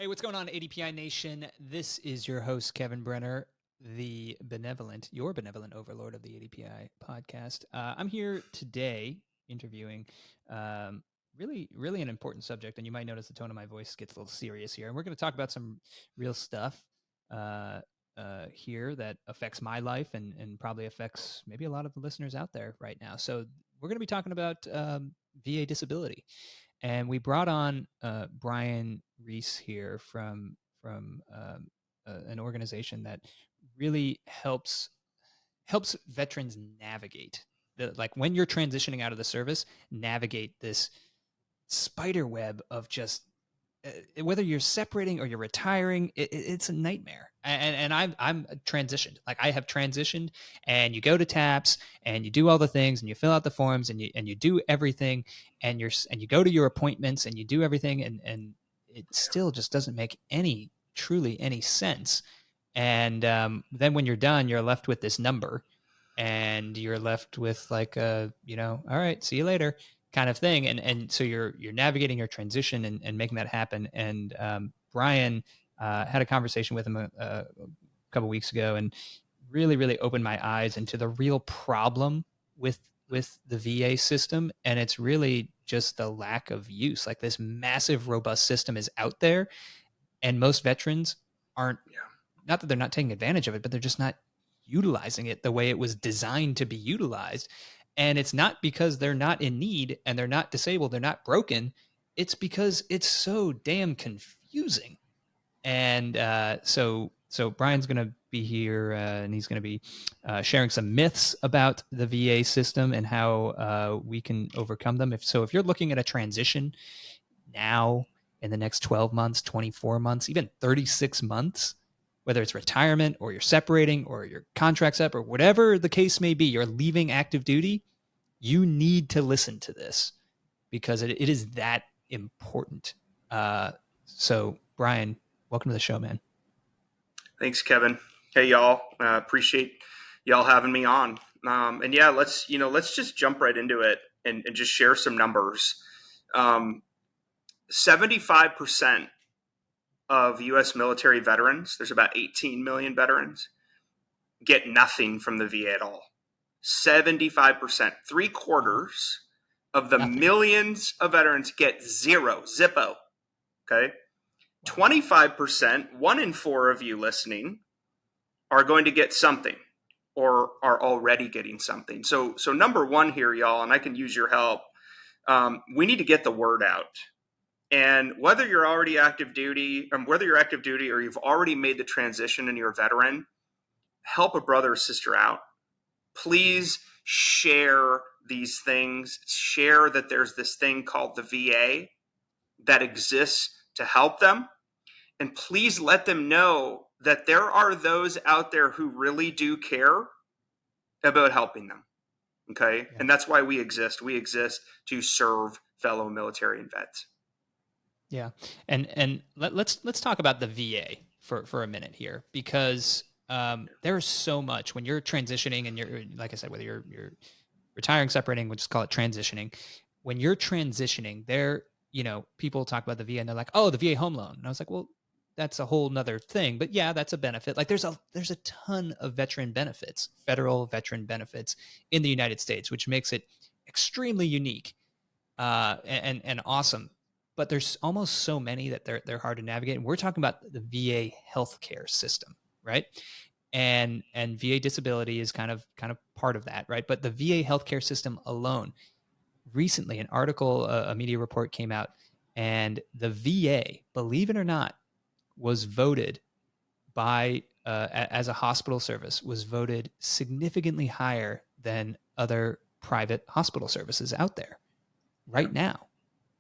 Hey, what's going on, ADPI Nation? This is your host, Kevin Brenner, your benevolent overlord of the ADPI podcast. I'm here today interviewing really an important subject, and you might notice the tone of my voice gets a little serious here. And we're going to talk about some real stuff here that affects my life and probably affects maybe a lot of the listeners out there right now. So we're going to be talking about VA disability. And we brought on Brian Reese here from an organization that really helps veterans navigate like when you're transitioning out of the service, navigate this spider web of just whether you're separating or you're retiring, it's a nightmare. And I'm transitioned. Like I have transitioned, and you go to TAPS and you do all the things and you fill out the forms and you do everything, and you go to your appointments and you do everything, and it still just doesn't make truly any sense. And then when you're done, you're left with this number, and you're left with like all right, see you later kind of thing. And so you're navigating your transition and making that happen. And Brian had a conversation with him a couple weeks ago, and really opened my eyes into the real problem with the VA system. And it's really just the lack of use. Like this massive, robust system is out there, and most veterans aren't, not that they're not taking advantage of it, but they're just not utilizing it the way it was designed to be utilized. And it's not because they're not in need and they're not disabled, they're not broken. It's because it's so damn confusing. And so Brian's going to be here, and he's going to be sharing some myths about the VA system and how we can overcome them. If you're looking at a transition now in the next 12 months, 24 months, even 36 months, whether it's retirement or you're separating or your contract's up or whatever the case may be, you're leaving active duty, you need to listen to this because it is that important. So Brian, welcome to the show, man. Thanks, Kevin. Hey, y'all. Appreciate y'all having me on. And yeah, let's just jump right into it and just share some numbers. 75% of U.S. military veterans, there's about 18 million veterans, get nothing from the VA at all. 75%, 3/4 of the millions of veterans get zero, zippo. Okay. 25%, 1 in 4 of you listening, are going to get something or are already getting something. So number one here, y'all, and I can use your help, we need to get the word out. And whether you're already active duty, or you've already made the transition and you're a veteran, help a brother or sister out. Please share these things. Share that there's this thing called the VA that exists to help them. And please let them know that there are those out there who really do care about helping them. Okay. Yeah. And that's why we exist. We exist to serve fellow military and vets. Yeah. And let's talk about the VA for a minute here, because there's so much when you're transitioning and you're, like I said, whether you're retiring, separating, we'll just call it transitioning. When you're transitioning there, people talk about the VA and they're like, oh, the VA home loan. And I was like, well, that's a whole nother thing, but yeah, that's a benefit. Like there's a ton of veteran benefits, federal veteran benefits in the United States, which makes it extremely unique and awesome. But there's almost so many that they're hard to navigate. And we're talking about the VA healthcare system, right? And VA disability is kind of part of that, right? But the VA healthcare system alone, recently an article, a media report came out, and the VA, believe it or not, was voted by as a hospital service, was voted significantly higher than other private hospital services out there right now.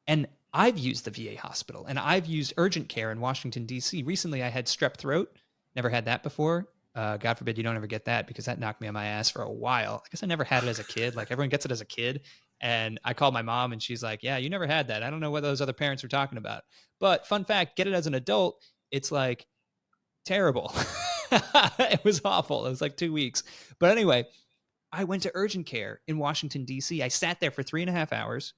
And I've used the VA hospital, and I've used urgent care in Washington, D.C. Recently, I had strep throat. Never had that before. God forbid you don't ever get that, because that knocked me on my ass for a while. I guess I never had it as a kid. Like everyone gets it as a kid. And I called my mom and she's like, yeah, you never had that. I don't know what those other parents were talking about. But fun fact, get it as an adult, it's like terrible. It was awful. It was like 2 weeks. But anyway, I went to urgent care in Washington, D.C. I sat there for 3.5 hours.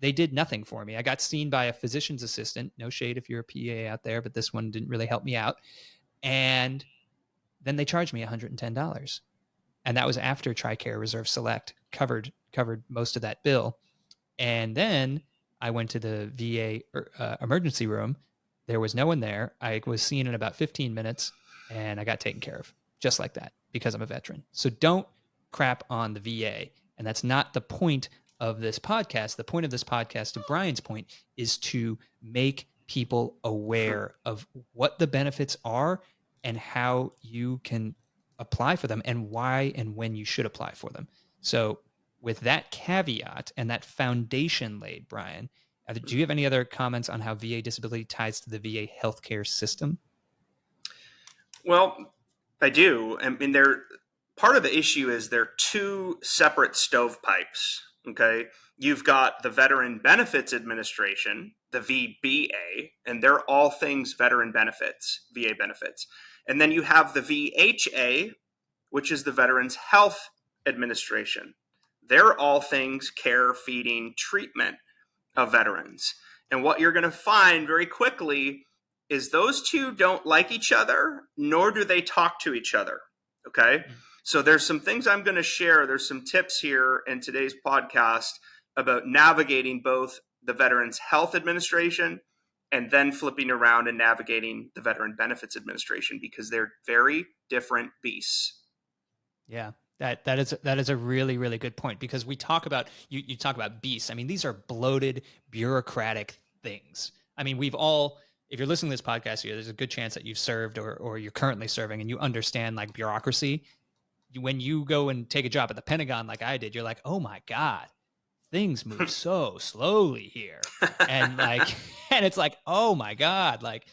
they did nothing for me. I got seen by a physician's assistant. No shade if you're a PA out there, but this one didn't really help me out. And then they charged me $110. And that was after TRICARE Reserve Select covered most of that bill. And then I went to the VA emergency room. There was no one there. I was seen in about 15 minutes and I got taken care of just like that because I'm a veteran. So don't crap on the VA. And that's not the point of this podcast. The point of this podcast, to Brian's point, is to make people aware of what the benefits are and how you can apply for them and why and when you should apply for them. So with that caveat and that foundation laid, Brian, do you have any other comments on how VA disability ties to the VA healthcare system? Well, I do. I mean, part of the issue is they're two separate stovepipes. Okay, you've got the Veteran Benefits Administration, the VBA, and they're all things veteran benefits, VA benefits. And then you have the VHA, which is the Veterans Health Administration. They're all things care, feeding, treatment of veterans. And what you're going to find very quickly is those two don't like each other, nor do they talk to each other. Okay? So there's some things I'm going to share. There's some tips here in today's podcast about navigating both the Veterans Health Administration and then flipping around and navigating the Veteran Benefits Administration, because they're very different beasts. Yeah. That is a really, really good point, because we talk about, you talk about beasts. I mean, these are bloated, bureaucratic things. I mean, we've all, if you're listening to this podcast here, there's a good chance that you've served or you're currently serving and you understand like bureaucracy. When you go and take a job at the Pentagon like I did, you're like, oh my God, things move so slowly here. And like, and it's like, oh my God, like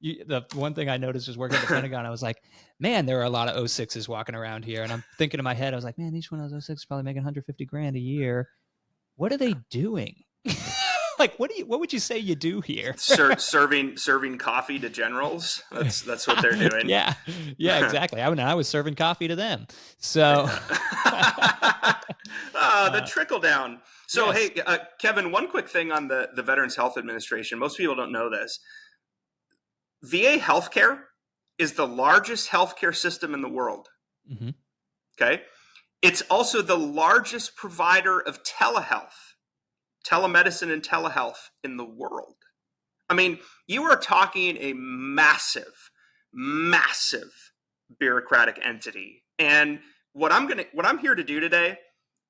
the one thing I noticed was working at the Pentagon, I was like, man, there are a lot of 06s walking around here. And I'm thinking in my head, I was like, man, each one of those 06 is probably making 150 grand a year. What are they doing? Like, what would you say you do here? serving coffee to generals. That's what they're doing. Yeah, exactly. I was serving coffee to them. So the trickle down. So yes. Hey, Kevin, one quick thing on the Veterans Health Administration. Most people don't know this. VA healthcare is the largest healthcare system in the world. Mm-hmm. Okay, it's also the largest provider of telemedicine and telehealth in the world. I mean, you are talking a massive, massive bureaucratic entity. And what I'm here to do today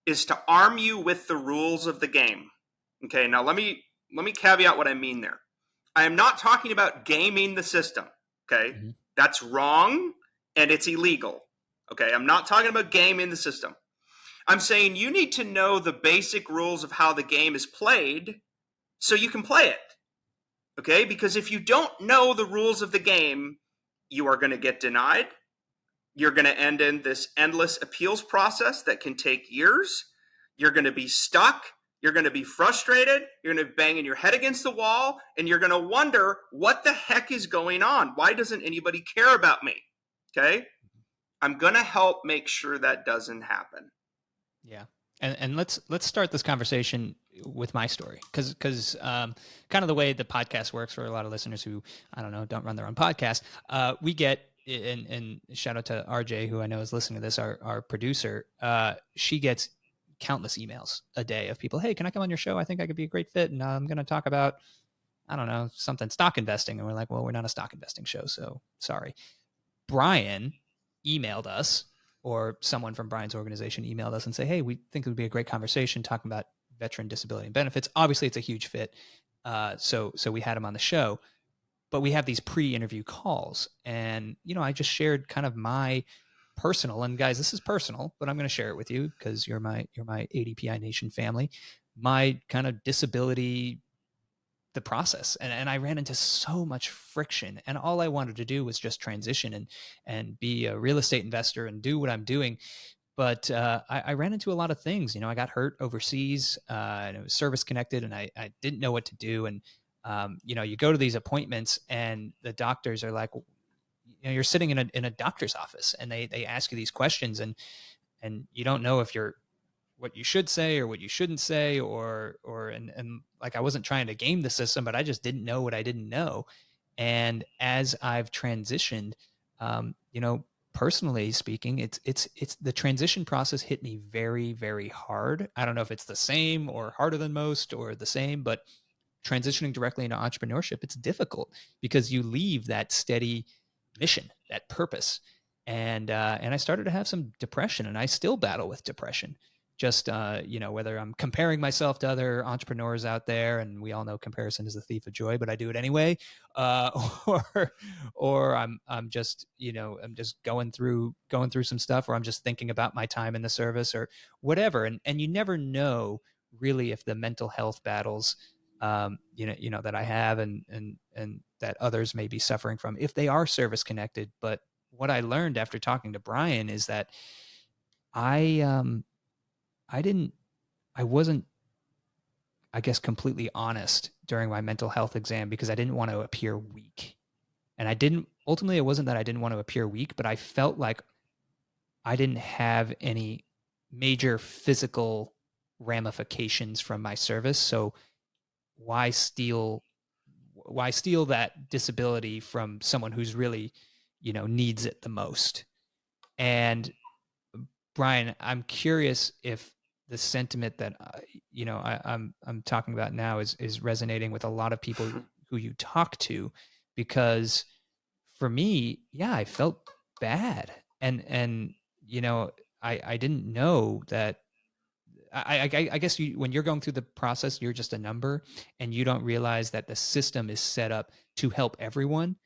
is to arm you with the rules of the game. Okay, now let me caveat what I mean there. I am not talking about gaming the system. Okay, mm-hmm. That's wrong and it's illegal. Okay, I'm not talking about gaming the system. I'm saying you need to know the basic rules of how the game is played so you can play it. Okay? Because if you don't know the rules of the game, you are going to get denied. You're going to end in this endless appeals process that can take years. You're going to be stuck. You're going to be frustrated. You're going to be banging your head against the wall. And you're going to wonder, what the heck is going on? Why doesn't anybody care about me? Okay? I'm going to help make sure that doesn't happen. Yeah. And let's start this conversation with my story, because kind of the way the podcast works for a lot of listeners who, I don't know, don't run their own podcast, we get, and shout out to RJ, who I know is listening to this, our producer, she gets countless emails a day of people, hey, can I come on your show? I think I could be a great fit. And I'm going to talk about, I don't know, something stock investing. And we're like, well, we're not a stock investing show, so sorry. Brian emailed us, or someone from Brian's organization emailed us and say, hey, we think it would be a great conversation talking about veteran disability and benefits. Obviously, it's a huge fit. So we had him on the show, but we have these pre-interview calls. And, I just shared kind of my personal, and guys, this is personal, but I'm going to share it with you because you're my ADPI Nation family, my kind of disability, the process. And I ran into so much friction, and all I wanted to do was just transition and be a real estate investor and do what I'm doing. But I ran into a lot of things. I got hurt overseas, and it was service connected, and I didn't know what to do. And, you go to these appointments and the doctors are like, you're sitting in a doctor's office and they ask you these questions, and you don't know if you're what you should say or what you shouldn't say, and like I wasn't trying to game the system, but I just didn't know what I didn't know. And as I've transitioned, you know, personally speaking, it's the transition process hit me very, very hard. I don't know if it's the same or harder than most or the same, but transitioning directly into entrepreneurship, it's difficult because you leave that steady mission, that purpose. And I started to have some depression, and I still battle with depression. Just you know, whether I'm comparing myself to other entrepreneurs out there, and we all know comparison is the thief of joy, but I do it anyway, or I'm just, you know, I'm just going through some stuff, or I'm just thinking about my time in the service or whatever, and you never know really if the mental health battles you know that I have and that others may be suffering from if they are service connected. But what I learned after talking to Brian is that I I didn't I wasn't, I guess, completely honest during my mental health exam because I didn't want to appear weak. And I didn't ultimately, it wasn't that I didn't want to appear weak, but I felt like I didn't have any major physical ramifications from my service. So why steal why steal that disability from someone who's really, you know, needs it the most? And Brian, I'm curious if the sentiment that you know I'm talking about now is resonating with a lot of people who you talk to, because for me, yeah, I felt bad, and you know, I didn't know that. I guess when you're going through the process, you're just a number, and you don't realize that the system is set up to help everyone,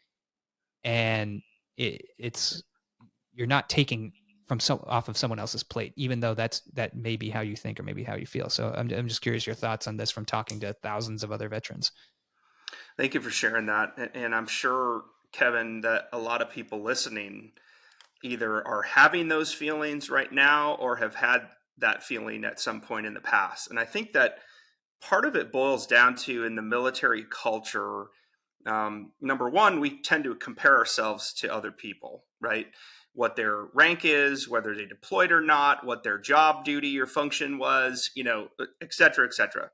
and it's you're not taking from off of someone else's plate, even though that may be how you think or maybe how you feel. So I'm just curious your thoughts on this from talking to thousands of other veterans. Thank you for sharing that. And I'm sure, Kevin, that a lot of people listening either are having those feelings right now or have had that feeling at some point in the past. And I think that part of it boils down to, in the military culture, number one, we tend to compare ourselves to other people, right? What their rank is, whether they deployed or not, what their job duty or function was, you know, et cetera, et cetera.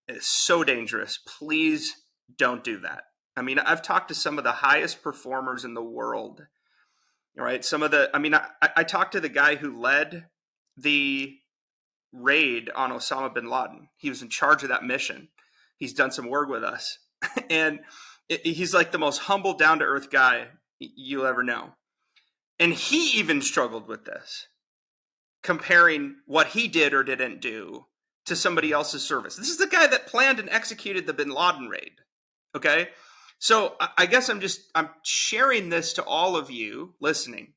It's so dangerous. Please don't do that. I mean, I've talked to some of the highest performers in the world. All right. I talked to the guy who led the raid on Osama bin Laden. He was in charge of that mission. He's done some work with us. And he's like the most humble, down to earth guy you'll ever know. And he even struggled with this, comparing what he did or didn't do to somebody else's service. This is the guy that planned and executed the bin Laden raid. Okay. So I guess I'm sharing this to all of you listening.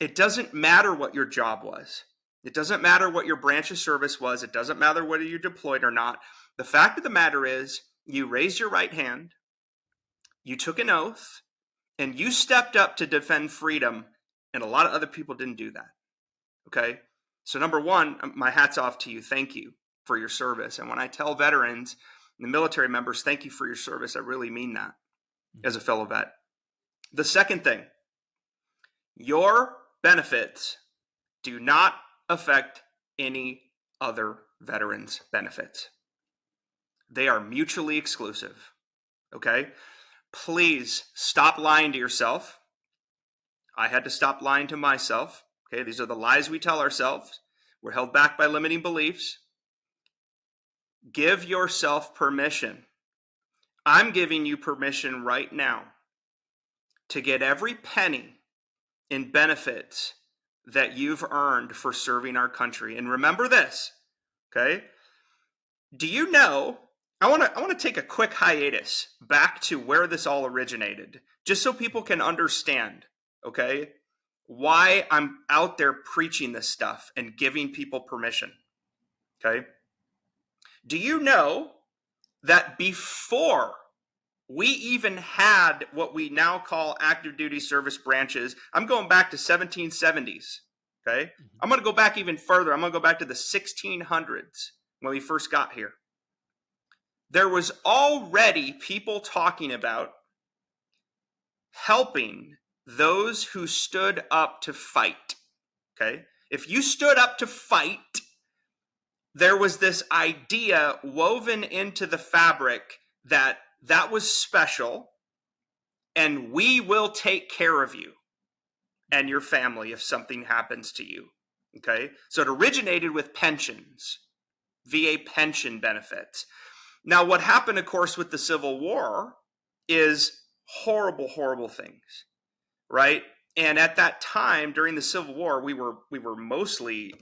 It doesn't matter what your job was. It doesn't matter what your branch of service was. It doesn't matter whether you're deployed or not. The fact of the matter is, you raised your right hand, you took an oath, and you stepped up to defend freedom, and a lot of other people didn't do that. Okay? So, number one, my hat's off to you. Thank you for your service. And when I tell veterans and the military members, thank you for your service, I really mean that as a fellow vet. The second thing, your benefits do not affect any other veterans' benefits. They are mutually exclusive. Okay? Please stop lying to yourself. I had to stop lying to myself. Okay? These are the lies we tell ourselves. We're held back by limiting beliefs. Give yourself permission. I'm giving you permission right now to get every penny in benefits that you've earned for serving our country. And remember this, okay? Do you know, I want to take a quick hiatus back to where this all originated, just so people can understand, okay, why I'm out there preaching this stuff and giving people permission, okay? Do you know that before we even had what we now call active duty service branches, I'm going back to 1770s, okay? Mm-hmm. I'm going to go back even further. I'm going to go back to the 1600s when we first got here. There was already people talking about helping those who stood up to fight, okay? If you stood up to fight, there was this idea woven into the fabric that that was special, and we will take care of you and your family if something happens to you. Okay? So it originated with pensions, VA pension benefits. Now, what happened, of course, with the Civil War is horrible, horrible things, right? And at that time, during the Civil War, we were mostly,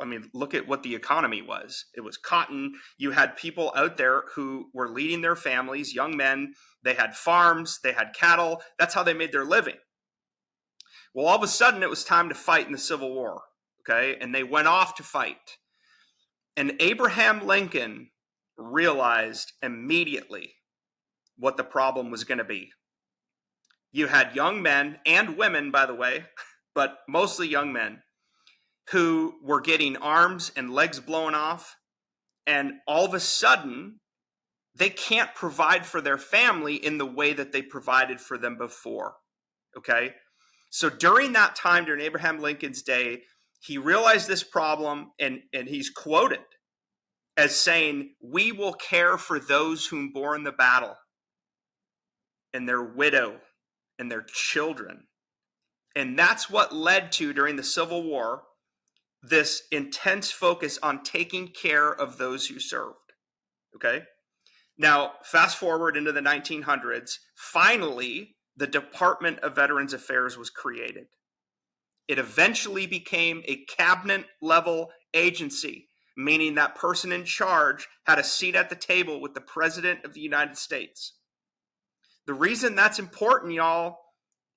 I mean, look at what the economy was. It was cotton. You had people out there who were leading their families, young men. They had farms, they had cattle. That's how they made their living. Well, all of a sudden, it was time to fight in the Civil War, okay? And they went off to fight. And Abraham Lincoln realized immediately what the problem was going to be. You had young men and women, by the way, but mostly young men who were getting arms and legs blown off. And all of a sudden, they can't provide for their family in the way that they provided for them before. Okay? So during that time, during Abraham Lincoln's day, he realized this problem, and he's quoted as saying, "We will care for those whom bore in the battle, and their widow, and their children." And that's what led to, during the Civil War, this intense focus on taking care of those who served. Okay? Now, fast forward into the 1900s, finally, the Department of Veterans Affairs was created. It eventually became a cabinet level agency, meaning that person in charge had a seat at the table with the President of the United States. The reason that's important, y'all,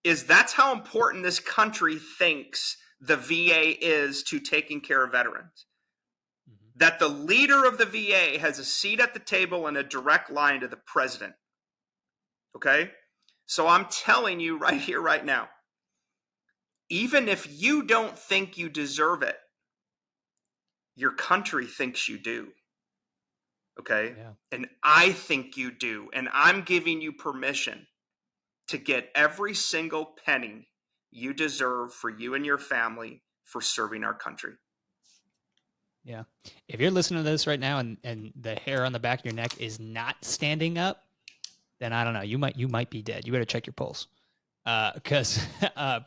is that's how important this country thinks the VA is to taking care of veterans. Mm-hmm. That the leader of the VA has a seat at the table and a direct line to the president. Okay? So I'm telling you right here, right now, even if you don't think you deserve it, your country thinks you do. Okay? Yeah. And I think you do. And I'm giving you permission to get every single penny you deserve for you and your family for serving our country. Yeah. If you're listening to this right now and the hair on the back of your neck is not standing up, then I don't know. You might be dead. You better check your pulse. Because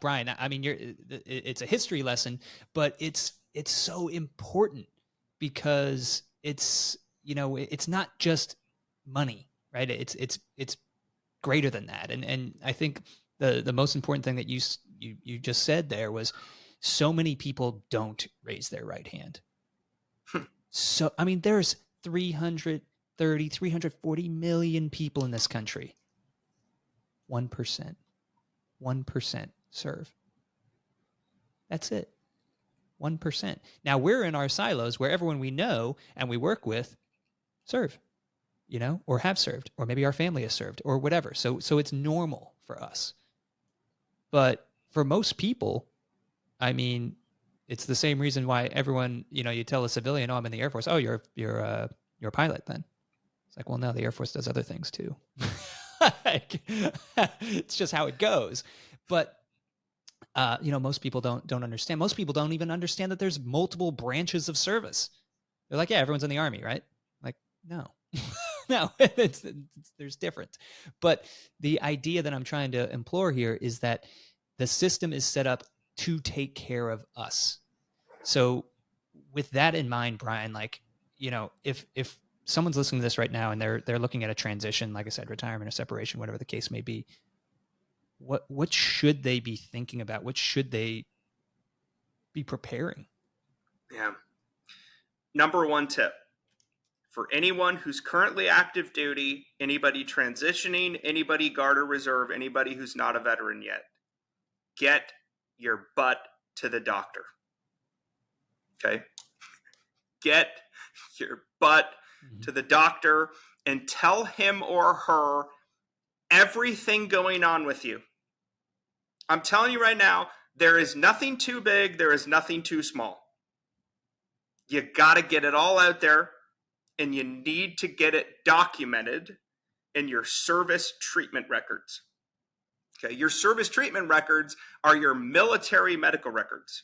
Brian, I mean, it's a history lesson, but it's so important because it's not just money, right? It's greater than that, and I think the most important thing that you just said there was so many people don't raise their right hand. So I mean, there's 340 million people in this country. 1% serve. That's it. 1%. Now we're in our silos where everyone we know and we work with serve, or have served, or maybe our family has served, or whatever. So it's normal for us. But for most people, I mean, it's the same reason why everyone, you tell a civilian, "Oh, I'm in the Air Force." "Oh, you're a pilot then." It's like, well, no, the Air Force does other things too. It's just how it goes. But most people don't understand. Most people don't even understand that there's multiple branches of service. They're like, "Yeah, everyone's in the Army, right?" Like, no. No, there's different. But the idea that I'm trying to implore here is that the system is set up to take care of us. So with that in mind, Brian, like, if someone's listening to this right now and they're looking at a transition, like I said, retirement or separation, whatever the case may be, what should they be thinking about? What should they be preparing? Yeah. Number one tip for anyone who's currently active duty, anybody transitioning, anybody Guard or Reserve, anybody who's not a veteran yet, get your butt to the doctor. Okay? Get your butt to the doctor and tell him or her everything going on with you. I'm telling you right now, there is nothing too big, there is nothing too small. You got to get it all out there, and you need to get it documented in your service treatment records. Okay, your service treatment records are your military medical records.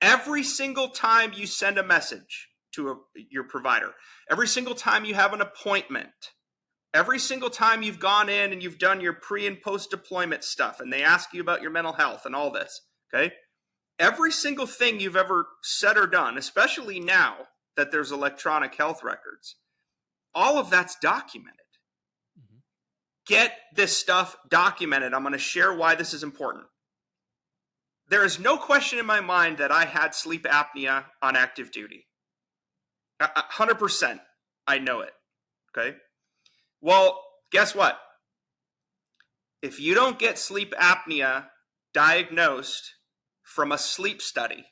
Every single time you send a message to your provider, every single time you have an appointment, every single time you've gone in and you've done your pre and post deployment stuff and they ask you about your mental health and all this, okay? Every single thing you've ever said or done, especially now that there's electronic health records, all of that's documented. Mm-hmm. Get this stuff documented. I'm going to share why this is important. There is no question in my mind that I had sleep apnea on active duty. 100%. I know it. Okay. Well, guess what? If you don't get sleep apnea diagnosed from a sleep study,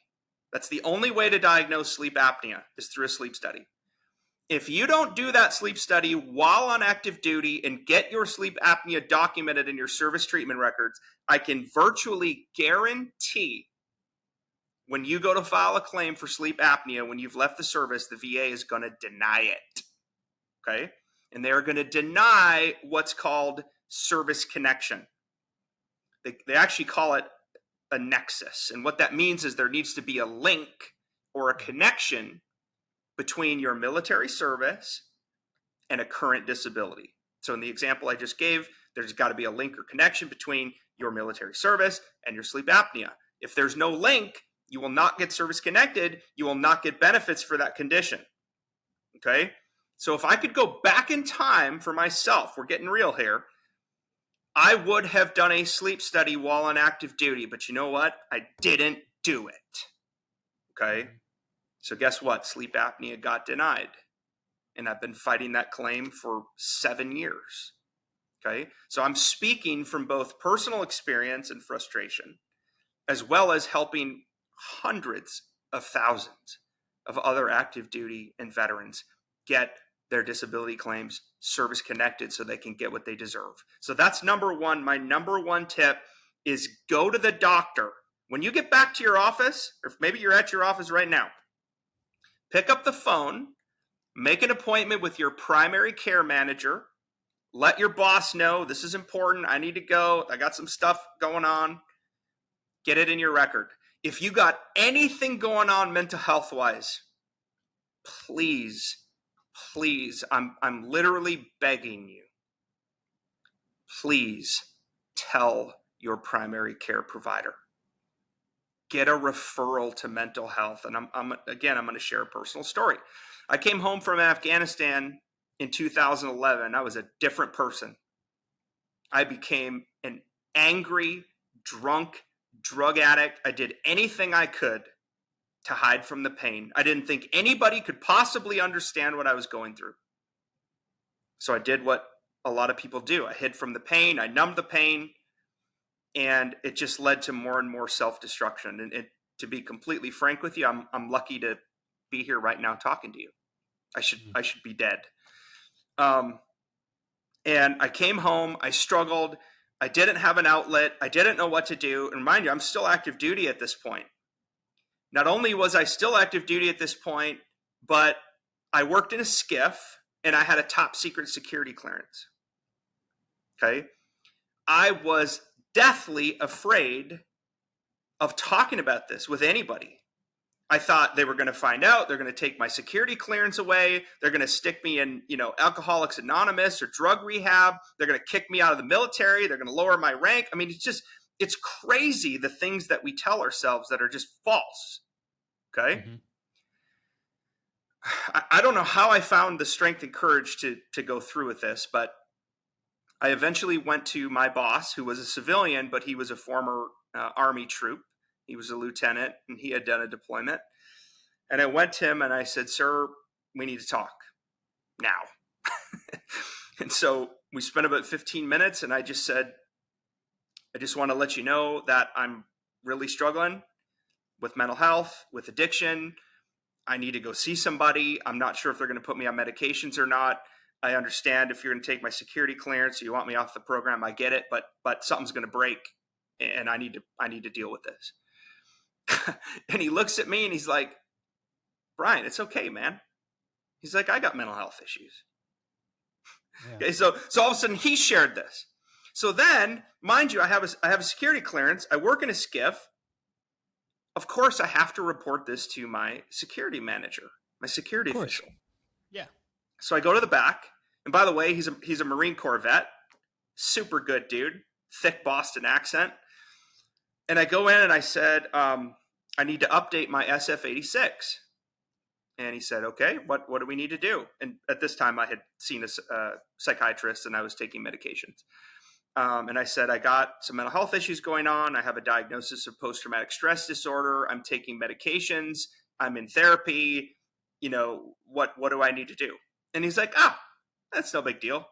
that's the only way to diagnose sleep apnea is through a sleep study. If you don't do that sleep study while on active duty and get your sleep apnea documented in your service treatment records, I can virtually guarantee when you go to file a claim for sleep apnea, when you've left the service, the VA is going to deny it. Okay? And they're going to deny what's called service connection. They actually call it a nexus. And what that means is there needs to be a link or a connection between your military service and a current disability. So in the example I just gave, there's got to be a link or connection between your military service and your sleep apnea. If there's no link, you will not get service connected. You will not get benefits for that condition. Okay? So if I could go back in time for myself, we're getting real here, I would have done a sleep study while on active duty, but you know what? I didn't do it. Okay? So guess what? Sleep apnea got denied. And I've been fighting that claim for 7 years. Okay? So I'm speaking from both personal experience and frustration, as well as helping hundreds of thousands of other active duty and veterans get their disability claims service connected so they can get what they deserve. So that's number one. My number one tip is go to the doctor. When you get back to your office, or maybe you're at your office right now, pick up the phone, make an appointment with your primary care manager, let your boss know this is important. I need to go. I got some stuff going on. Get it in your record. If you got anything going on mental health wise, please, I'm literally begging you, please tell your primary care provider. Get a referral to mental health. And I'm going to share a personal story. I came home from Afghanistan in 2011. I was a different person. I became an angry, drunk, drug addict. I did anything I could to hide from the pain. I didn't think anybody could possibly understand what I was going through. So I did what a lot of people do. I hid from the pain. I numbed the pain. And it just led to more and more self-destruction. And to be completely frank with you, I'm lucky to be here right now talking to you. I should be dead. And I came home. I struggled. I didn't have an outlet. I didn't know what to do. And mind you, I'm still active duty at this point. Not only was I still active duty at this point, but I worked in a SCIF and I had a top secret security clearance. Okay. I was deathly afraid of talking about this with anybody. I thought they were going to find out. They're going to take my security clearance away. They're going to stick me in, Alcoholics Anonymous or drug rehab. They're going to kick me out of the military. They're going to lower my rank. I mean, it's crazy the things that we tell ourselves that are just false. Okay. Mm-hmm. I don't know how I found the strength and courage to go through with this, but I eventually went to my boss, who was a civilian, but he was a former Army troop. He was a lieutenant, and he had done a deployment. And I went to him, and I said, "Sir, we need to talk now." And so we spent about 15 minutes, and I just said, "I just want to let you know that I'm really struggling with mental health, with addiction. I need to go see somebody. I'm not sure if they're going to put me on medications or not. I understand if you're going to take my security clearance, so you want me off the program. I get it, but something's going to break, and I need to deal with this." And he looks at me and he's like, "Brian, it's okay, man." He's like, "I got mental health issues." Yeah. Okay, so all of a sudden he shared this. So then, mind you, I have a security clearance. I work in a SCIF. of course, I have to report this to my security manager, my security Of course. official. Yeah. So I go to the back, and by the way, he's a Marine Corps vet, super good dude, thick Boston accent. And I go in and I said, I need to update my SF-86. And he said, okay, what do we need to do? And at this time, I had seen a psychiatrist and I was taking medications. And I said, I got some mental health issues going on. I have a diagnosis of post-traumatic stress disorder. I'm taking medications. I'm in therapy. What do I need to do? And he's like, that's no big deal.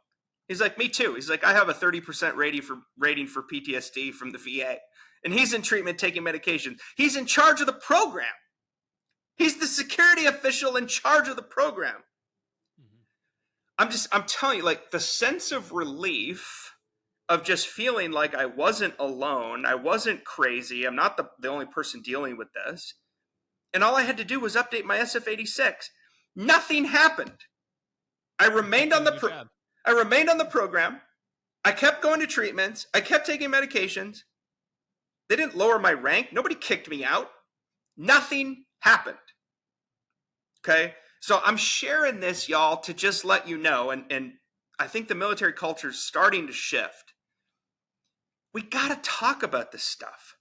He's like, me too. He's like, I have a 30% rating for PTSD from the VA. And he's in treatment taking medications. He's in charge of the program. He's the security official in charge of the program. I'm telling you, like, the sense of relief of just feeling like I wasn't alone. I wasn't crazy. I'm not the only person dealing with this. And all I had to do was update my SF-86. Nothing happened. I remained on the program. I kept going to treatments. I kept taking medications. They didn't lower my rank. Nobody kicked me out. Nothing happened. Okay? So I'm sharing this, y'all, to just let you know, and I think the military culture is starting to shift. We got to talk about this stuff.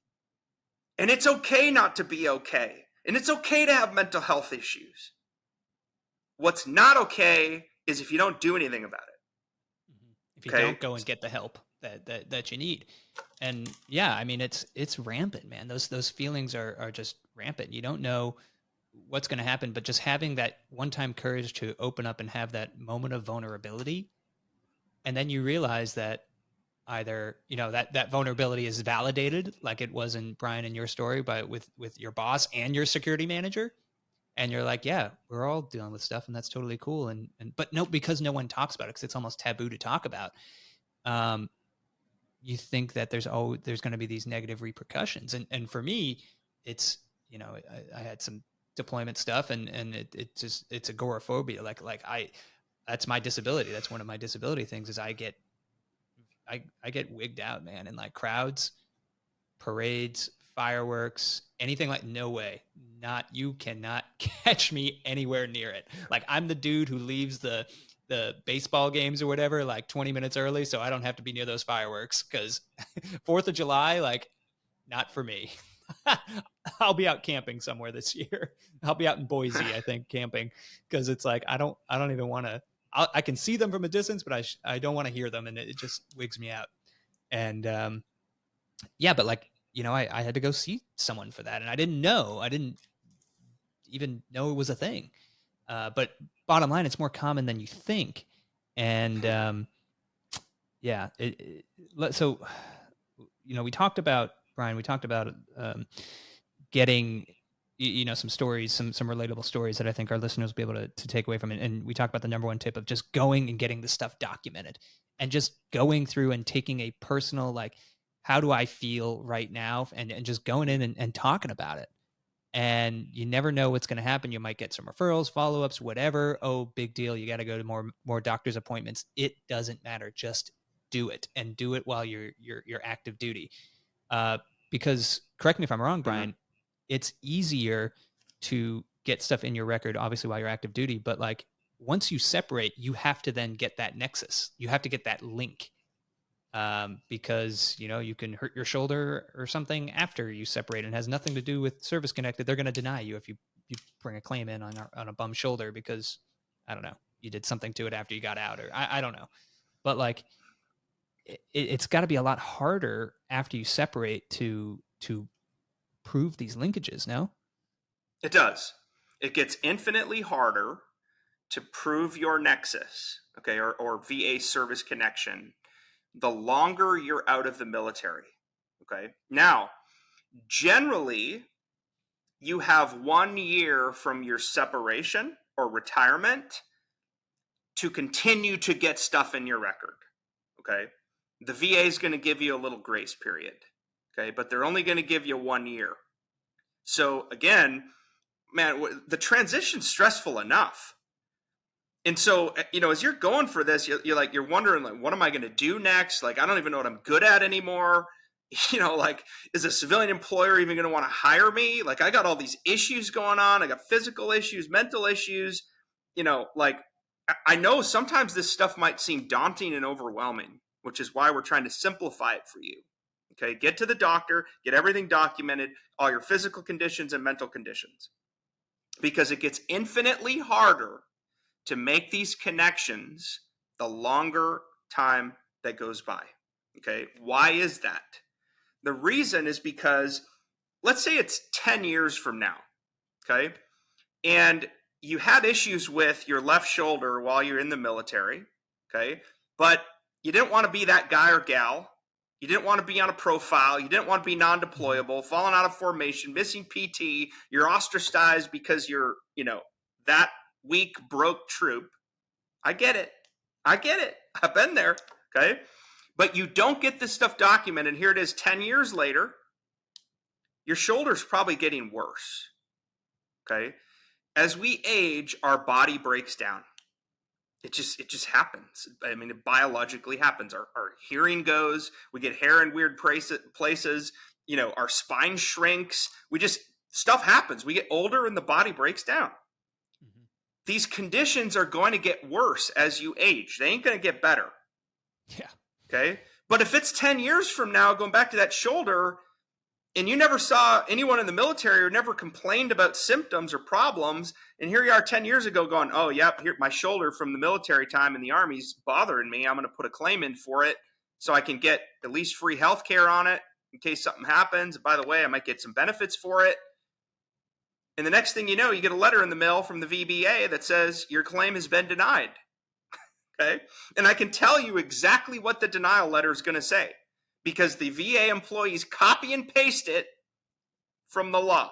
And it's okay not to be okay. And it's okay to have mental health issues. What's not okay is if you don't do anything about it. If you don't go and get the help that you need. And yeah, I mean, it's rampant, man. Those feelings are just rampant. You don't know what's going to happen, but just having that one-time courage to open up and have that moment of vulnerability, and then you realize that either that vulnerability is validated, like it was in Brian in your story, but with your boss and your security manager, and you're like, yeah, we're all dealing with stuff, and that's totally cool. And but no, because no one talks about it, because it's almost taboo to talk about. You think that there's going to be these negative repercussions, and for me, it's I had some deployment stuff, and it's agoraphobia. Like that's my disability. That's one of my disability things is I get wigged out, man, in like crowds, parades, fireworks, anything. Like, no way, you cannot catch me anywhere near it. Like, I'm the dude who leaves the baseball games or whatever like 20 minutes early so I don't have to be near those fireworks, because 4th of July, like, not for me. I'll be out camping somewhere this year. I'll be out in Boise, I think, camping, because it's like I don't even want to. I can see them from a distance, but I don't want to hear them, and it just wigs me out. And yeah, but like, I had to go see someone for that, and I didn't even know it was a thing. But bottom line, it's more common than you think. And yeah, so we talked about, Brian, getting some stories, some relatable stories that I think our listeners will be able to take away from it. And we talked about the number one tip of just going and getting this stuff documented, and just going through and taking a personal, like, how do I feel right now, and just going in and talking about it. And you never know what's going to happen. You might get some referrals, follow-ups, whatever. Oh, big deal. You got to go to more doctor's appointments. It doesn't matter. Just do it, and do it while you're active duty. Because, correct me if I'm wrong, Brian, it's easier to get stuff in your record, obviously, while you're active duty. But like, once you separate, you have to then get that nexus. You have to get that link. Because you can hurt your shoulder or something after you separate, and it has nothing to do with service connected. They're going to deny you if you bring a claim in on a bum shoulder because, I don't know, you did something to it after you got out, or I don't know. But like, it's got to be a lot harder after you separate to prove these linkages. No, it does. It gets infinitely harder to prove your nexus, okay, or VA service connection, the longer you're out of the military. Okay. Now, generally, you have 1 year from your separation or retirement to continue to get stuff in your record. Okay. The VA is going to give you a little grace period. Okay. But they're only going to give you 1 year. So again, man, the transition's stressful enough. And so, as you're going for this, you're wondering, like, what am I going to do next? Like, I don't even know what I'm good at anymore. Like, is a civilian employer even going to want to hire me? Like, I got all these issues going on. I got physical issues, mental issues. Like, I know sometimes this stuff might seem daunting and overwhelming, which is why we're trying to simplify it for you. Okay, get to the doctor, get everything documented, all your physical conditions and mental conditions, because it gets infinitely harder to make these connections the longer time that goes by. Okay, why is that? The reason is because, let's say it's 10 years from now, okay, and you had issues with your left shoulder while you're in the military, okay, but you didn't want to be that guy or gal. You didn't want to be on a profile. You didn't want to be non-deployable, falling out of formation, missing PT. You're ostracized because you're, that weak, broke troop. I get it. I've been there, okay? But you don't get this stuff documented. Here it is 10 years later. Your shoulder's probably getting worse, okay? As we age, our body breaks down. It just happens. I mean, it biologically happens. Our hearing goes. We get hair in weird places. Our spine shrinks. Stuff happens. We get older and the body breaks down. Mm-hmm. These conditions are going to get worse as you age. They ain't going to get better. Yeah. Okay. But if it's 10 years from now, going back to that shoulder, and you never saw anyone in the military or never complained about symptoms or problems, and here you are 10 years ago going, oh, yep, here, my shoulder from the military time in the Army's bothering me. I'm going to put a claim in for it so I can get at least free health care on it in case something happens. By the way, I might get some benefits for it. And the next thing you know, you get a letter in the mail from the VBA that says your claim has been denied. Okay? And I can tell you exactly what the denial letter is going to say, because the VA employees copy and paste it from the law.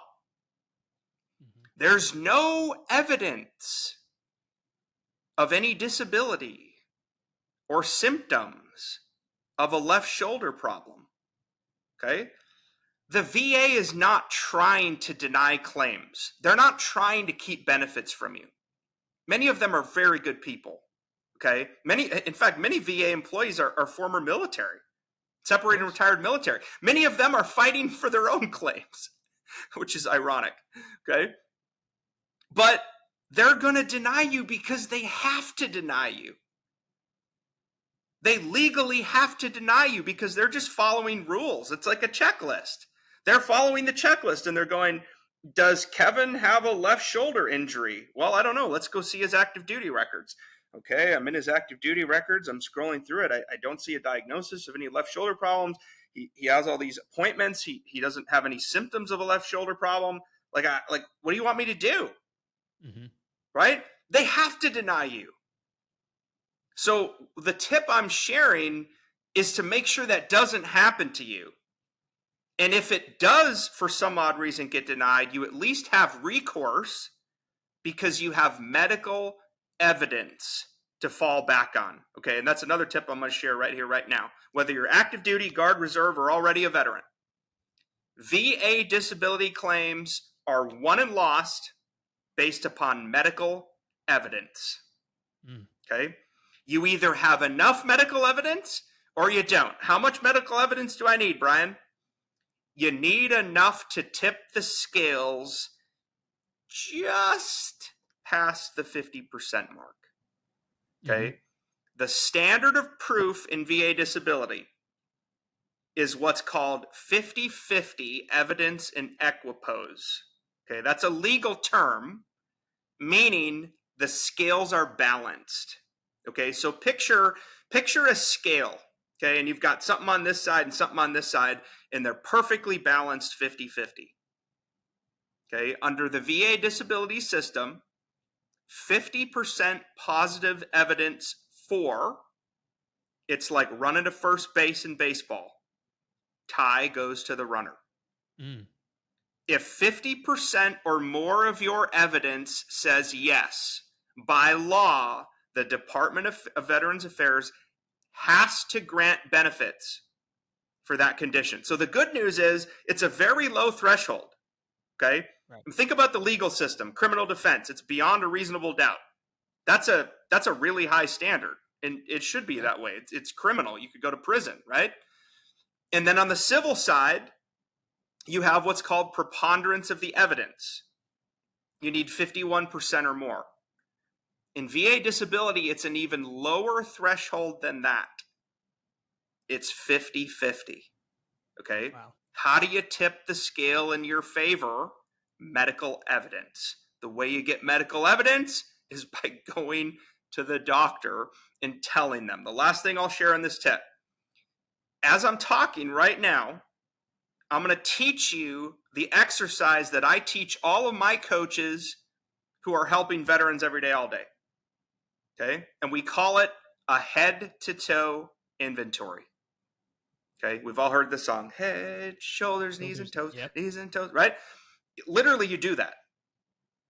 Mm-hmm. There's no evidence of any disability or symptoms of a left shoulder problem. Okay? The VA is not trying to deny claims. They're not trying to keep benefits from you. Many of them are very good people. Okay? In fact, many VA employees are former military. Separated and retired military. Many of them are fighting for their own claims, which is ironic, okay? But they're going to deny you because they have to deny you. They legally have to deny you because they're just following rules. It's like a checklist. They're following the checklist and they're going, does Kevin have a left shoulder injury? Well, I don't know. Let's go see his active duty records. Okay, I'm in his active duty records. I'm scrolling through it. I don't see a diagnosis of any left shoulder problems. He has all these appointments. He doesn't have any symptoms of a left shoulder problem. Like, what do you want me to do? Mm-hmm. Right? They have to deny you. So the tip I'm sharing is to make sure that doesn't happen to you. And if it does, for some odd reason, get denied, you at least have recourse because you have medical evidence to fall back on. Okay, and that's another tip I'm going to share right here, right now. Whether you're active duty, Guard, Reserve, or already a veteran, VA disability claims are won and lost based upon medical evidence. Okay, you either have enough medical evidence or you don't. How much medical evidence do I need, Brian? You need enough to tip the scales just past the 50% mark. Okay. Mm-hmm. The standard of proof in VA disability is what's called 50-50 evidence in equipoise. Okay. That's a legal term, meaning the scales are balanced. Okay. So picture a scale. Okay. And you've got something on this side and something on this side, and they're perfectly balanced 50-50. Okay. Under the VA disability system, 50% positive evidence for, it's like running to first base in baseball. Tie goes to the runner. If 50% or more of your evidence says yes, by law, the Department of Veterans Affairs has to grant benefits for that condition. So the good news is it's a very low threshold. Okay. Right. Think about the legal system, criminal defense. It's beyond a reasonable doubt. That's a really high standard, and it should be that way. It's criminal. You could go to prison, right? And then on the civil side, you have what's called preponderance of the evidence. You need 51% or more. In VA disability, it's an even lower threshold than that. It's 50-50. Okay? Wow. How do you tip the scale in your favor? Medical evidence. The way you get medical evidence is by going to the doctor and telling them. The last thing I'll share in this tip. As I'm talking right now, I'm going to teach you the exercise that I teach all of my coaches who are helping veterans every day, all day. Okay? And we call it a head to toe inventory. Okay? We've all heard the song, head, shoulders, knees and toes, Yep. knees and toes, right? Literally, you do that.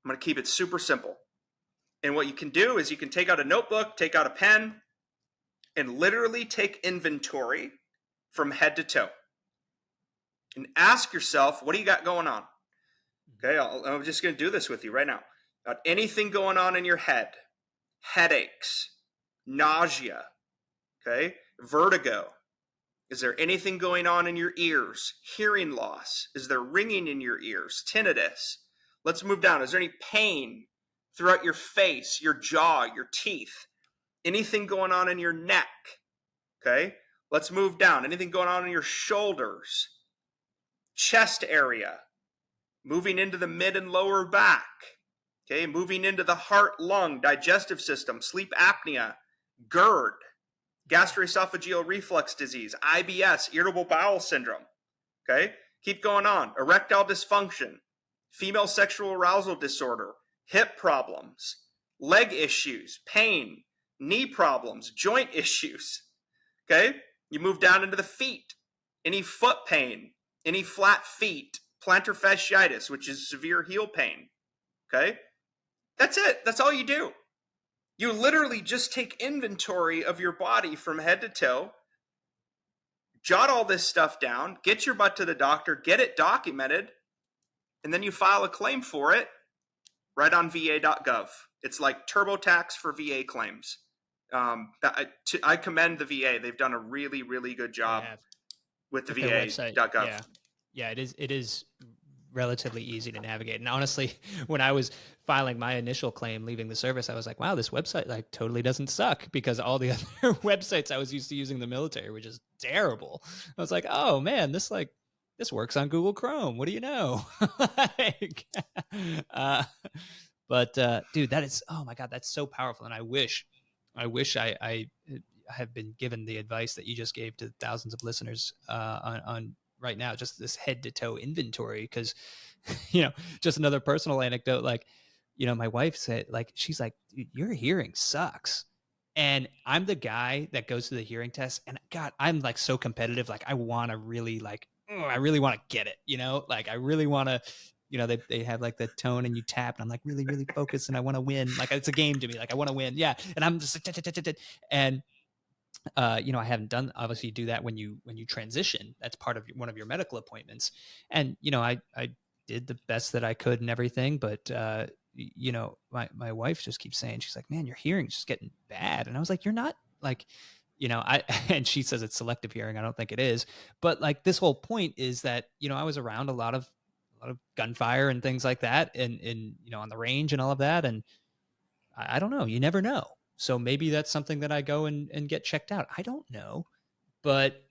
I'm going to keep it super simple. And what you can do is you can take out a notebook, take out a pen, and literally take inventory from head to toe. And ask yourself, what do you got going on? Okay, I'm just going to do this with you right now. Got anything going on in your head? Headaches, nausea, okay, vertigo. Is there anything going on in your ears? Hearing loss. Is there ringing in your ears? Tinnitus. Let's move down. Is there any pain throughout your face, your jaw, your teeth? Anything going on in your neck? Okay, let's move down. Anything going on in your shoulders? Chest area, moving into the mid and lower back, okay, moving into the heart, lung, digestive system, sleep apnea, GERD, gastroesophageal reflux disease, IBS, irritable bowel syndrome, okay, keep going on, erectile dysfunction, female sexual arousal disorder, hip problems, leg issues, pain, knee problems, joint issues, okay, you move down into the feet, any foot pain, any flat feet, plantar fasciitis, which is severe heel pain. Okay? That's it. That's all you do. You literally just take inventory of your body from head to toe, jot all this stuff down, get your butt to the doctor, get it documented, and then you file a claim for it right on va.gov. It's like TurboTax for VA claims. I commend the VA. They've done a really, really good job with the va.gov. Yeah, it is relatively easy to navigate. And honestly, when I was filing my initial claim leaving the service, I was like, wow, this website like totally doesn't suck, because all the other websites I was used to using in the military were just terrible. I was like, oh man, this works on Google Chrome. What do you know? Like, but dude, that is, oh my God, that's so powerful. And I wish I have been given the advice that you just gave to thousands of listeners on right now, just this head to toe inventory. Because, just another personal anecdote, like, my wife said, like, she's like, dude, your hearing sucks. And I'm the guy that goes to the hearing test, and God, I'm like so competitive. Like, I want to really I really want to get it, like I really want to, they have like the tone and you tap, and I'm like really, really focused, and I want to win. Like, it's a game to me. Like, I want to win. Yeah. And I'm just and I haven't done, obviously you do that when you transition. That's part of one of your medical appointments. And, I did the best that I could and everything, but, my wife just keeps saying, she's like, man, your hearing's just getting bad. And I was like, you're not like, and she says it's selective hearing. I don't think it is, but like this whole point is that, I was around a lot of gunfire and things like that. And, on the range and all of that. And I don't know, you never know. So maybe that's something that I go and get checked out. I don't know. But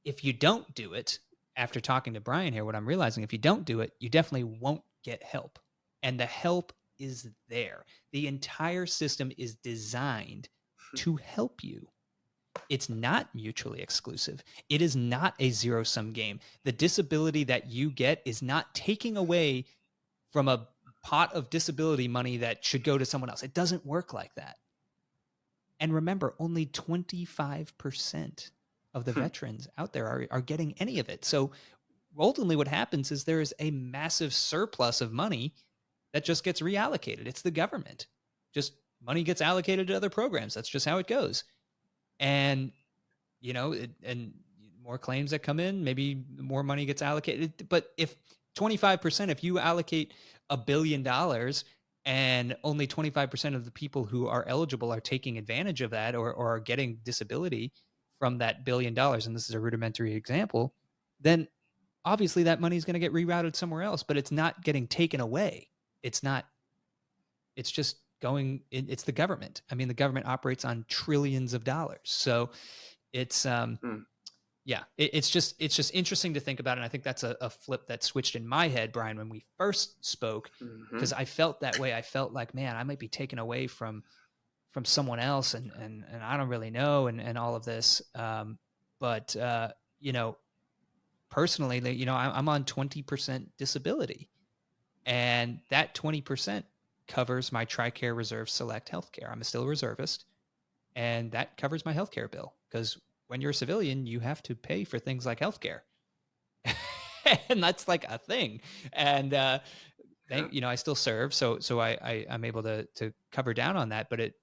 if you don't do it, after talking to Brian here, what I'm realizing, if you don't do it, you definitely won't get help. And the help is there. The entire system is designed to help you. It's not mutually exclusive. It is not a zero-sum game. The disability that you get is not taking away from a pot of disability money that should go to someone else. It doesn't work like that. And remember, only 25% of the veterans out there are getting any of it. So ultimately what happens is there is a massive surplus of money that just gets reallocated. It's the government. Just money gets allocated to other programs. That's just how it goes. And, and more claims that come in, maybe more money gets allocated. But if 25%, if you allocate $1 billion and only 25% of the people who are eligible are taking advantage of that or are getting disability, from that $1 billion, and this is a rudimentary example, then obviously that money is going to get rerouted somewhere else, but it's not getting taken away. It's not, it's just going, it's the government. I mean, the government operates on trillions of dollars. So it's, Mm. yeah, it's just interesting to think about. And I think that's a flip that switched in my head, Brian, when we first spoke, Hmm. because I felt that way. I felt like, man, I might be taken away from someone else, and I don't really know, and all of this. But you know, personally, you know, I'm on 20% disability, and that 20% covers my TRICARE Reserve Select healthcare. I'm still a reservist, and that covers my healthcare bill, because when you're a civilian, you have to pay for things like healthcare, and that's like a thing. And Yeah. you know, I still serve, so I'm able to cover down on that. But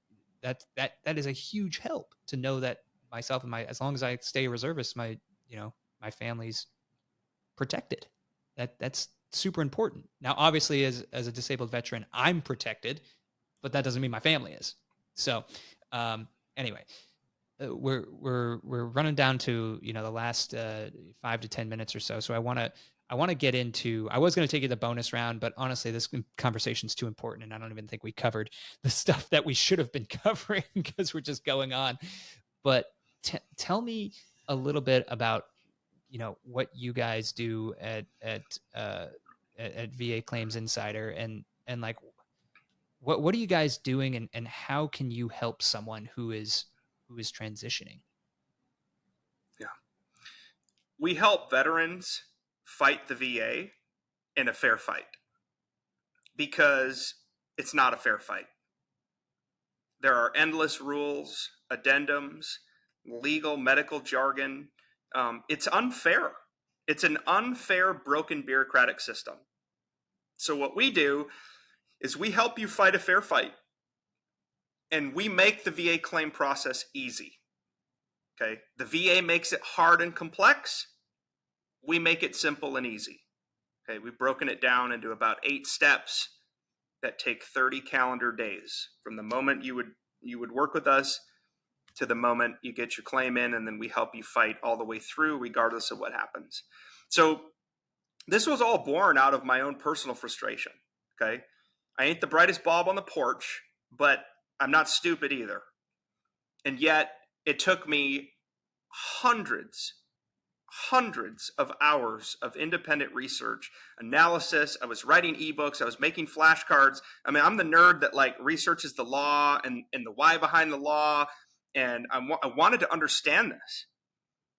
that is a huge help to know that myself and my, as long as I stay a reservist, my, you know, my family's protected. That's super important. Now, obviously, as a disabled veteran, I'm protected, but that doesn't mean my family is. So, anyway, we're running down to, you know, the last 5 to 10 minutes or so. So I want to get into. I was going to take you the bonus round, but honestly, this conversation's too important, and I don't even think we covered the stuff that we should have been covering because we're just going on. But tell me a little bit about, you know, what you guys do at VA Claims Insider, and like what are you guys doing, and how can you help someone who is transitioning? Yeah. We help veterans fight the VA in a fair fight because it's not a fair fight. There are endless rules, addendums, legal medical jargon. It's unfair. It's an unfair, broken bureaucratic system. So, what we do is we help you fight a fair fight, and we make the VA claim process easy. Okay. The VA makes it hard and complex. We make it simple and easy. Okay. We've broken it down into about 8 steps that take 30 calendar days from the moment you would work with us to the moment you get your claim in, and then we help you fight all the way through regardless of what happens. So this was all born out of my own personal frustration. Okay. I ain't the brightest bulb on the porch, but I'm not stupid either. And yet it took me hundreds hundreds of hours of independent research, analysis. I was writing ebooks. I was making flashcards. I mean, I'm the nerd that like researches the law and the why behind the law. And I wanted to understand this.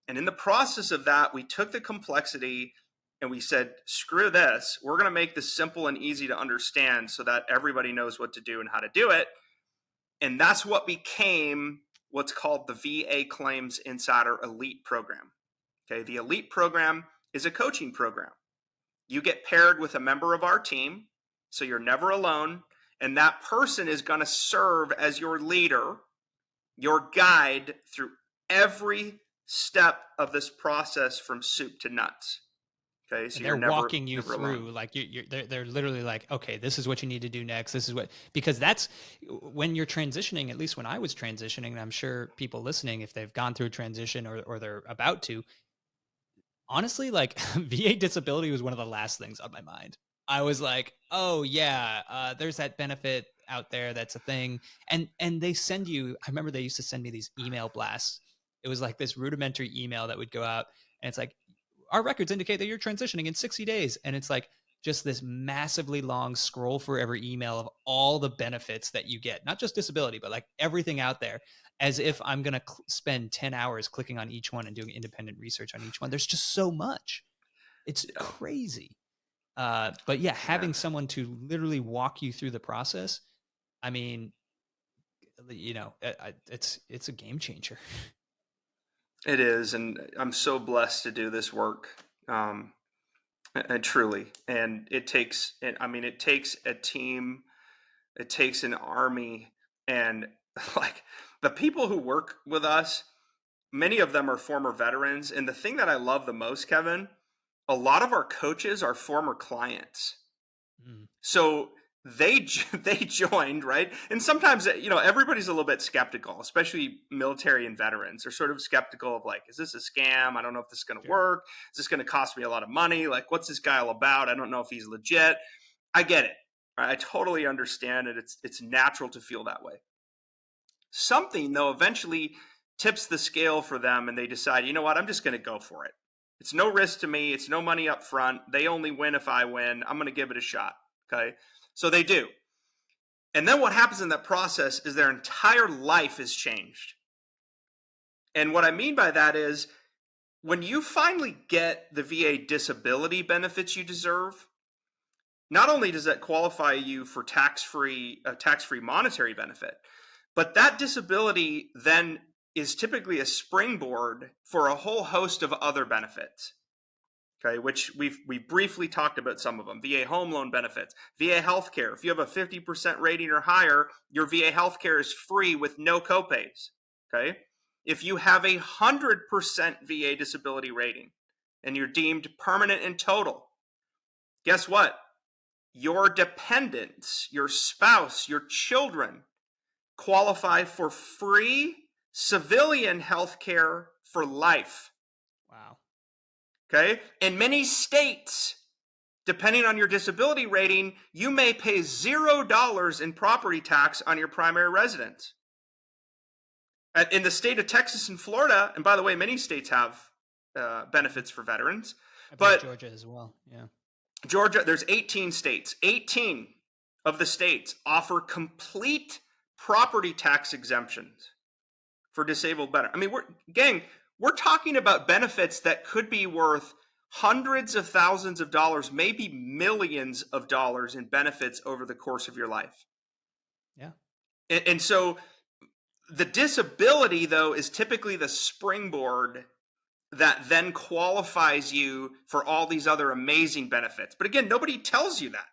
And in the process of that, we took the complexity and we said, screw this. We're going to make this simple and easy to understand so that everybody knows what to do and how to do it. And that's what became what's called the VA Claims Insider Elite Program. Okay, the Elite Program is a coaching program. You get paired with a member of our team, so you're never alone, and that person is going to serve as your leader, your guide through every step of this process from soup to nuts. Okay, so And you're they're walking you never alone. through, like they're literally like, okay, this is what you need to do next, this is what, because that's when you're transitioning, at least when I was transitioning, and I'm sure people listening, if they've gone through a transition or they're about to, honestly, like VA disability was one of the last things on my mind. I was like, oh yeah, there's that benefit out there that's a thing, and they send you. I remember they used to send me these email blasts. It was like this rudimentary email that would go out, and it's like, our records indicate that you're transitioning in 60 days, and it's like just this massively long scroll for every email of all the benefits that you get, not just disability, but like everything out there, as if I'm going to spend 10 hours clicking on each one and doing independent research on each one. There's just so much. It's Yeah, crazy. But yeah, man. having someone to literally walk you through the process, I mean, you know, it's a game changer. It is, and I'm so blessed to do this work. And truly, and it takes. I mean, it takes a team. It takes an army, and like the people who work with us, many of them are former veterans. And the thing that I love the most, Kevin, a lot of our coaches are former clients. Mm. So they joined, right? And sometimes, everybody's a little bit skeptical, especially military and veterans. They're sort of skeptical of like, is this a scam? I don't know if this is going to Sure. work. Is this going to cost me a lot of money? Like, what's this guy all about? I don't know if he's legit. I get it. Right? I totally understand it. It's natural to feel that way. Something though eventually tips the scale for them, and they decide, you know what? I'm just going to go for it. It's no risk to me. It's no money up front. They only win if I win. I'm going to give it a shot. Okay. So they do. And then what happens in that process is their entire life is changed. And what I mean by that is when you finally get the VA disability benefits you deserve, not only does that qualify you for tax-free monetary benefit, but that disability then is typically a springboard for a whole host of other benefits. Okay, which we briefly talked about some of them. VA home loan benefits, VA healthcare. If you have a 50% rating or higher, your VA healthcare is free with no copays. Okay, if you have 100% VA disability rating and you're deemed permanent and total, guess what? Your dependents, your spouse, your children qualify for free civilian healthcare for life. Wow. Okay. In many states, depending on your disability rating, you may pay $0 in property tax on your primary residence. In the state of Texas and Florida, and by the way, many states have benefits for veterans, I believe but Georgia as well. Yeah. Georgia, there's 18 states. 18 of the states offer complete property tax exemptions for disabled veterans. I mean, we're talking about benefits that could be worth hundreds of thousands of dollars, maybe millions of dollars in benefits over the course of your life. Yeah. And so the disability, though, is typically the springboard that then qualifies you for all these other amazing benefits. But again, nobody tells you that.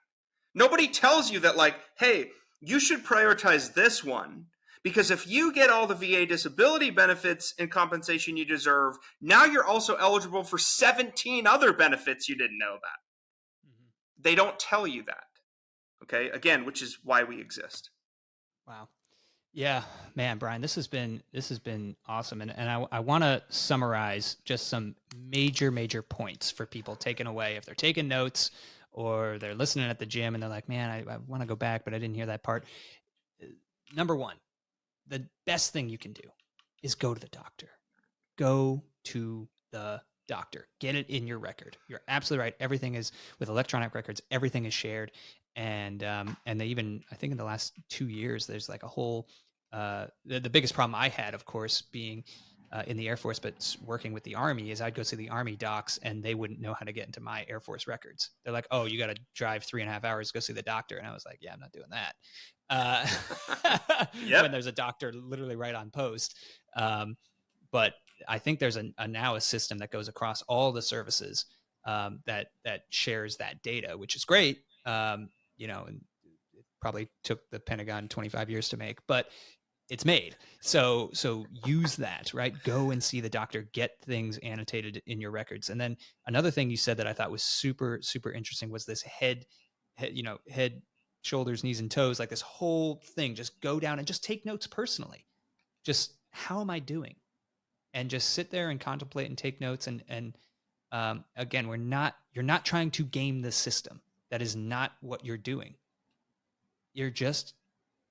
Nobody tells you that, like, hey, you should prioritize this one because if you get all the VA disability benefits and compensation you deserve, now you're also eligible for 17 other benefits you didn't know about. Mm-hmm. They don't tell you that. Okay, again, which is why we exist. Wow. Yeah, man, Brian, this has been awesome, and I want to summarize just some major points for people taking away if they're taking notes or they're listening at the gym and they're like, man, I want to go back, but I didn't hear that part. Number one, the best thing you can do is go to the doctor. Go to the doctor. Get it in your record. You're absolutely right. Everything is with electronic records. Everything is shared, and they even, I think in the last 2 years, there's like a whole. The biggest problem I had, of course, being in the Air Force, but working with the Army, is I'd go see the Army docs and they wouldn't know how to get into my Air Force records. They're like, "Oh, you got to drive 3.5 hours to go see the doctor," and I was like, "Yeah, I'm not doing that." Yep. When there's a doctor literally right on post. But I think there's now a system that goes across all the services that shares that data, which is great. And it probably took the Pentagon 25 years to make, but it's made. So use that, right? Go and see the doctor, get things annotated in your records. And then another thing you said that I thought was super interesting was this head, shoulders, knees, and toes, like this whole thing. Just go down and just take notes personally. Just how am I doing? And just sit there and contemplate and take notes. And again, you're not trying to game the system. That is not what you're doing. You're just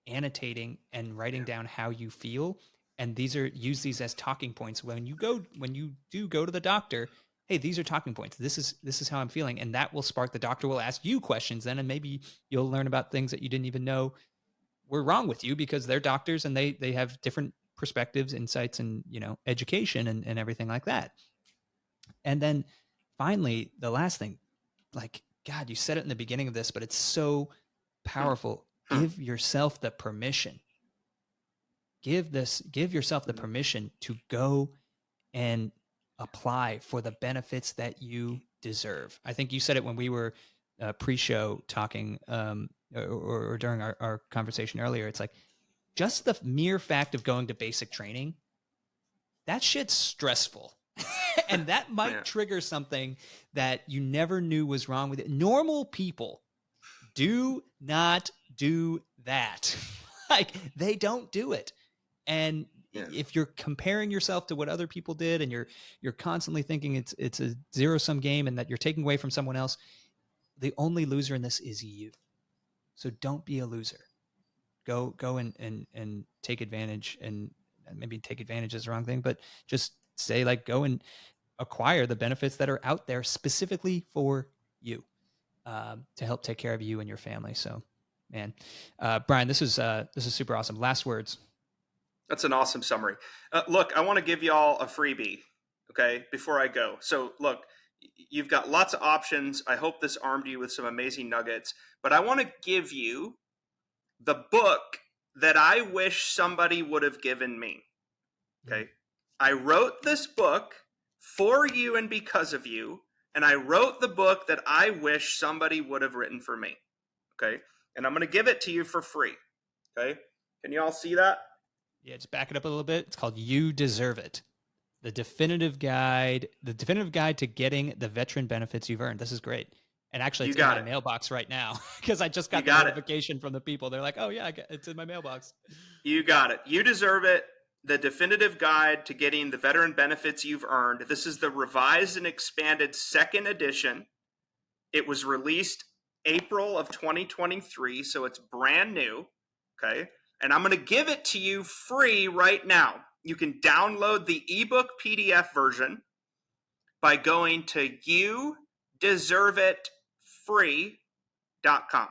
annotating and writing down how you feel. And use these as talking points when you do go to the doctor. Hey, these are talking points. This is how I'm feeling. And that will spark, the doctor will ask you questions then, and maybe you'll learn about things that you didn't even know were wrong with you, because they're doctors and they have different perspectives, insights, and education and everything like that. And then finally, the last thing, like, God, you said it in the beginning of this, but it's so powerful. Give yourself the permission. Give yourself the permission to go and apply for the benefits that you deserve. I think you said it when we were pre-show talking, or during our conversation earlier. It's like, just the mere fact of going to basic training, that shit's stressful. And that might trigger something that you never knew was wrong with it. Normal people do not do that. Like, they don't do it. And Yeah. if you're comparing yourself to what other people did, and you're constantly thinking it's a zero-sum game and that you're taking away from someone else, the only loser in this is you. So don't be a loser. Go and take advantage, and maybe take advantage is the wrong thing, but just say, like, go and acquire the benefits that are out there specifically for you, to help take care of you and your family. So, man, Brian, this is super awesome. Last words. That's an awesome summary. Look, I want to give y'all a freebie, okay, before I go. So, look, you've got lots of options. I hope this armed you with some amazing nuggets, but I want to give you the book that I wish somebody would have given me, okay? I wrote this book for you and because of you, and I wrote the book that I wish somebody would have written for me, okay? And I'm going to give it to you for free, okay? Can you all see that? Yeah, just back it up a little bit. It's called You Deserve It. The definitive guide to getting the veteran benefits you've earned. This is great. And actually, it's in my mailbox right now, because I just got the notification from the people. They're like, oh, yeah, it's in my mailbox. You got it. You Deserve It. The definitive guide to getting the veteran benefits you've earned. This is the revised and expanded second edition. It was released April of 2023, so it's brand new, okay? And I'm going to give it to you free right now. You can download the ebook PDF version by going to youdeserveitfree.com.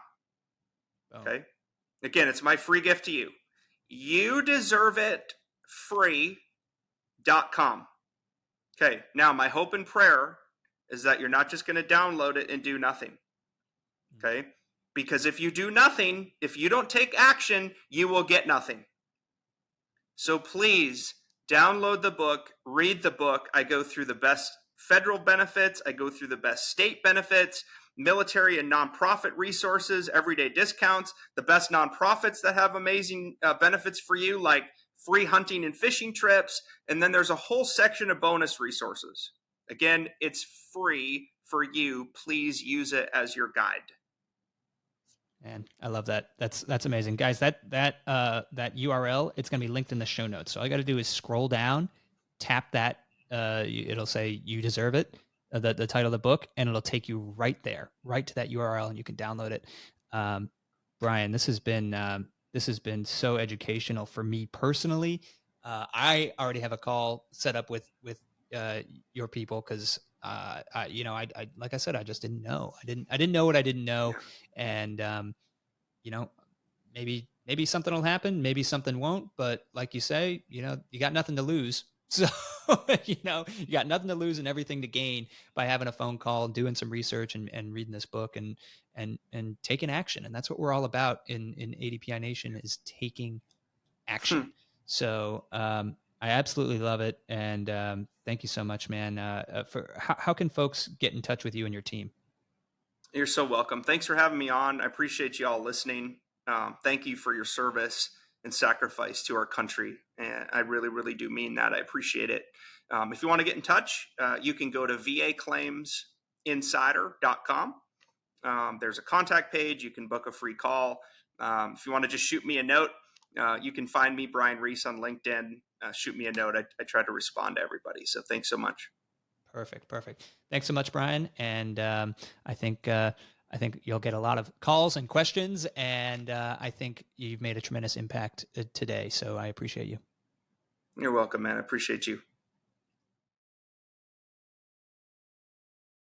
Okay? Again, it's my free gift to you. youdeserveitfree.com. Okay, now my hope and prayer is that you're not just going to download it and do nothing. Okay? Because if you do nothing, if you don't take action, you will get nothing. So please download the book, read the book. I go through the best federal benefits. I go through the best state benefits, military and nonprofit resources, everyday discounts, the best nonprofits that have amazing benefits for you, like free hunting and fishing trips. And then there's a whole section of bonus resources. Again, it's free for you. Please use it as your guide. Man, I love that. That's amazing, guys. That URL, it's gonna be linked in the show notes. So all you got to do is scroll down, tap that. It'll say "You Deserve It," the title of the book, and it'll take you right there, right to that URL, and you can download it. Brian, this has been so educational for me personally. I already have a call set up with your people, because I like I said, I just didn't know. I didn't know what I didn't know. And maybe something will happen, maybe something won't, but like you say, you got nothing to lose. So you got nothing to lose and everything to gain by having a phone call and doing some research and reading this book and taking action. And that's what we're all about in ADPI Nation, is taking action. So I absolutely love it. And thank you so much, man. For how can folks get in touch with you and your team? You're so welcome. Thanks for having me on. I appreciate you all listening. Thank you for your service and sacrifice to our country. And I really, really do mean that. I appreciate it. If you want to get in touch, you can go to vaclaimsinsider.com. There's a contact page. You can book a free call. If you want to just shoot me a note, you can find me, Brian Reese, on LinkedIn. Shoot me a note. I try to respond to everybody. So thanks so much. Perfect. Thanks so much, Brian. And I think you'll get a lot of calls and questions, and I think you've made a tremendous impact today. So I appreciate you. You're welcome, man. I appreciate you.